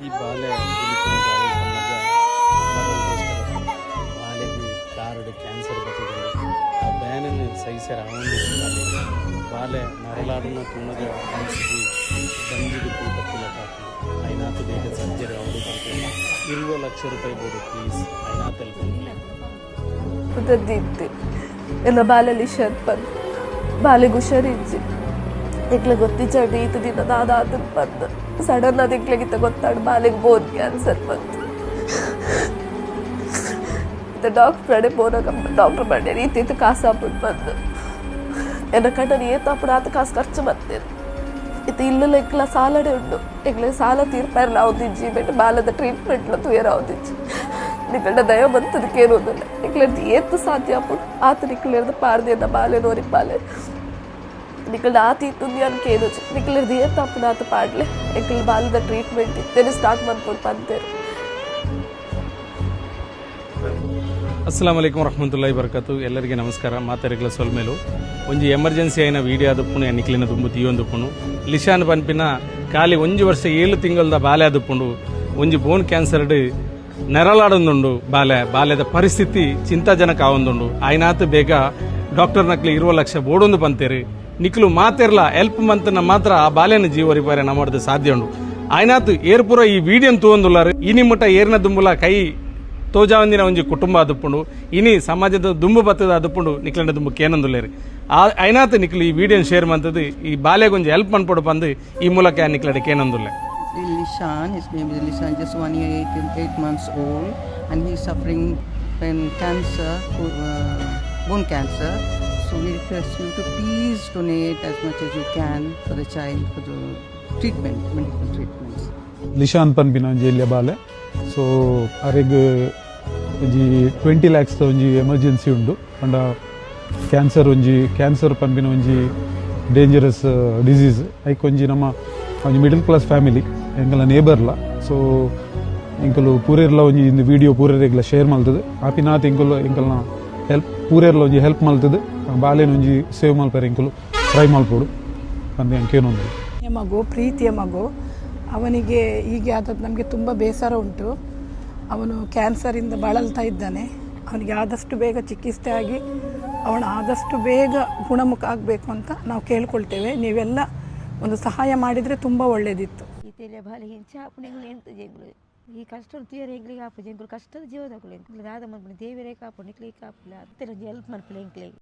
ಈ ಬಾಲೆ ಉಲಿಪುನ ಬಾಯಿ ಸಮಾಜ ಬಾಲೆಗೆ ಕಾರ್ಡ್ ಕ್ಯಾನ್ಸರ್ ಬರ್ತದೆ ಆ ಬ್ಯಾನನ್ನು ಸಹಿಸರ ಬಾಲೆ ನರಲಾಡಿನ ತುಣಗ ಮನಸ್ಸಿಗೆ ಗಂಜಿಗೆ ತೂಕತ್ತಿಲ್ಲ ಕಾಕು ಐನಾಥ ಬೇಗ ಸರ್ಜರಿ ಅವರು ಬರ್ತೀನಿ 20 ಲಕ್ಷ ರೂಪಾಯಿ ಬೋದು ಪ್ಲೀಸ್ ಐನಾಥ ಉದದ್ದಿತ್ತು ಎಲ್ಲ ಬಾಲಲ್ಲಿ ಶರ್ಟ್ ಬಂದು ಬಾಲೆಗೆ ಹುಷಾರಿಜ್ಜಿ ಇಕ್ಲೆ ಗೊತ್ತಿಚ್ಚಂಡು ಈತ ದಿನ ನಾದಾದ ಬಂದು ಸಡನ್ ಅದು ಇಕ್ಲೆಗಿತ್ತ ಗೊತ್ತಾಡು ಬಾಲೆಗೆ ಬೋನ್ ಕ್ಯಾನ್ಸರ್ ಬಂತು ಡಾಕ್ಟರ್ ಬೋನ ಡಾಕ್ಟರ್ ಬಂಡೆ ರೀತಿ ಕಾಸು ಹಾಕ್ಬಿಟ್ಟು ಬಂದು ಎನ್ನ ಕಣ್ಣನ್ನು ಏತప్పుడు ಆತ ಕಾಸು ಖರ್ಚು ಮಾಡ್ತೇನೆ ಇದು ಇಲ್ಲೆಲ್ಲ ಇಕ್ಲ ಸಾಲಡೆ ಉಂಡು ಇಕ್ಲೆ ಸಾಲ ತೀರ್ಪಾರಲ್ಲ ಅವದಿಜ್ಜಿ ಬಿಟ್ಟು ಬಾಲದ ಟ್ರೀಟ್ಮೆಂಟ್ಲ ತುಯರ ಅವದಿಜ್ಜಿ ನಿಕಲ್ಡ ದಯ ಬಂತದಕ್ಕೇನೋದಿಲ್ಲ ನಿಕ್ಲರ್ದು ಏತ್ತು ಸಾಧ್ಯ ಆಗ್ಬಿಟ್ಟು ಆತ ನಿಕ್ಲರ್ದು ಪಾಡ್ದೇನ ಬಾಲೆ ನೋರಿ ಬಾಲೆ ನಿಕಲ್ಡ ಆತ ಇತ್ತುಂದಿ ಅನ್ಕೇನು ನಿಕ್ಲರ್ದು ಏತ್ತು ಅಪ್ಪನ ಆತ ಪಾಡ್ಲೆ ನಿಕಲ್ ಬಾಲದ ಟ್ರೀಟ್ಮೆಂಟ್ ಇತ್ತೇನೆ ಸ್ಟಾರ್ಟ್ ಮಾಡ್ಕೊಂಡು ಬಂತೇರು. ಅಸ್ಸಲಾಂ ವಲೈಕುಂ ವರಹಮತುಲ್ಲಾಹಿ ವಬರಕಾತು. ಎಲ್ಲರಿಗೆ ನಮಸ್ಕಾರ. ಮಾತಾಡಿಗಳ ಸೊಲ್ಮೇಲು ಒಂಜಿ ಎಮರ್ಜೆನ್ಸಿ అయిన ವೀಡಿಯೋ ಆದುಪ್ಪುನು ಎನ್ನಿಕ್ಲಿನ ದುಂಬು ತೀಯೊಂದುಪ್ಪುನು ಲಿಶಾನ್ ಪನ್ಪಿನ ಖಾಲಿ 1 ವರ್ಷ 7 ತಿಂಗಳದ ಬಾಲೆ ಆದುಪ್ಪುಂಡು ಒಂಜಿ ಬೋನ್ ಕ್ಯಾನ್ಸರ್ಡ್ ನೆರಳಾಡೊಂದುಂಡು ಬಾಲ್ಯದ ಪರಿಸ್ಥಿತಿ ಚಿಂತಾಜನಕ ಆವೊಂದುಂಡು ಆಯ್ನಾತ್ ಬೇಗ ಡಾಕ್ಟರ್ ನಕ್ಲಿ 20 ಲಕ್ಷ ಬೋಡೊಂದು ಪಂತೇರು ನಿಕ್ಲು ಮಾತೆರ್ಲ ಹೆಲ್ಪ್ ಮಂತನ ಮಾತ್ರ ಆ ಬಾಲ್ಯನ ಜೀವ ರಿಪಾರೆ ನಮ್ಮದು ಸಾಧ್ಯ ಉಂಡು ಆಯ್ನಾತ್ ಏರ್ಪುರ ಈ ವಿಡಿಯೋನ್ ತೂವೊಂದುಲ್ಲಾರು ಇನಿ ಮುಟ್ಟ ಏರ್ನ ದುಂಬುಲ ಕೈ ತೋಜಾವಂದಿನ ಒಂಜಿ ಕುಟುಂಬ ಅದುಪ್ಪುಂಡು ಇನಿ ಸಮಾಜದ ದುಂಬು ಬತ್ತದ ಅದುಪ್ಪುಂಡು ನಿಕ್ಲಂಡ ದುಂಬು ಕೇನೊಂದುಲ್ಲೇರು ಐನಾತ್ ನಿಕ್ಲು ಈ ವಿಡಿಯೋನ್ ಶೇರ್ ಮಂತದ್ದು ಈ ಬಾಲ್ಯಗೆ ಒಂಜಿ ಹೆಲ್ಪ್ ಮನ್ಪೊಡು ಬಂದು ಈ ಮೂಲಕ ನಿಕ್ಲಡೆ ಕೇನೊಂದುಲ್ಲೆ. Lishan, his name is Lishan, just 1 year 8 months old, and he's suffering from cancer, bone cancer. So we request you to please donate as much as you can for the child for the treatment, medical treatments. Lishan Panpina Jelia Bale. So Areg 20 lakhs onji emergency undu and cancer Panpina onji dangerous disease. I konji nama onji middle class family. ಎಂಕಲ ನೇಬರ್ಲ ಸೊ ಎಂಕಲು ಪೂರೆರ್ಲ ಒಂಜಿ ಇಂದು video ಪೂರೆರ್ಲ share ಮಲ್ತದೆ ಆಪಿನಾತ್ ಎಂಕಲ್ನ ಹೆಲ್ಪ್ ಪೂರೆರ್ಲ ಒಂಜಿ ಹೆಲ್ಪ್ ಮಲ್ತದೆ ಬಾಲೆನ ಒಂಜಿ ಸೇವ್ ಮಲ್ಪರೆ ಎಂಕಲು ಟ್ರೈ ಮಲ್ಪೋಡು ಅಂದೆ ಎಂಕೇನೊಂದು ಮಗು ಪ್ರೀತಿಯ ಮಗು ಅವನಿಗೆ ಹೀಗೆ ಆದದ್ದು ನಮಗೆ ತುಂಬ ಬೇಸರ ಉಂಟು. ಅವನು ಕ್ಯಾನ್ಸರಿಂದ ಬಳಲ್ತಾ ಇದ್ದಾನೆ. ಅವನಿಗೆ ಆದಷ್ಟು ಬೇಗ ಚಿಕಿತ್ಸೆ ಆಗಿ ಅವನು ಆದಷ್ಟು ಬೇಗ ಗುಣಮುಖ ಆಗಬೇಕು ಅಂತ ನಾವು ಕೇಳ್ಕೊಳ್ತೇವೆ. ನೀವೆಲ್ಲ ಒಂದು ಸಹಾಯ ಮಾಡಿದರೆ ತುಂಬ ಒಳ್ಳೆಯದಿತ್ತು. तेले भाले हिंचा अपने ಎಂತ ಜೇಂಗ್ಳು ಈ ಕಷ್ಟ ತೀರ ಹೆಂಗ್ಲಿಗೆ ಆಪ ಜೇಂಗ್ಳು ಕಷ್ಟದ ಜೀವನಗಳು ಎಂಕ್ಲು ದಾದ ಮನ್ಪುನ ದೇವರೇ ಕಾಪು ನಿಕ್ಲಿಗೆ ಕಾಪುಲ ಅಂತೆಲ್ಲ ಹೆಲ್ಪ್ ಮನ್ಪುಲ ಎಂಕ್ಲಿಗೆ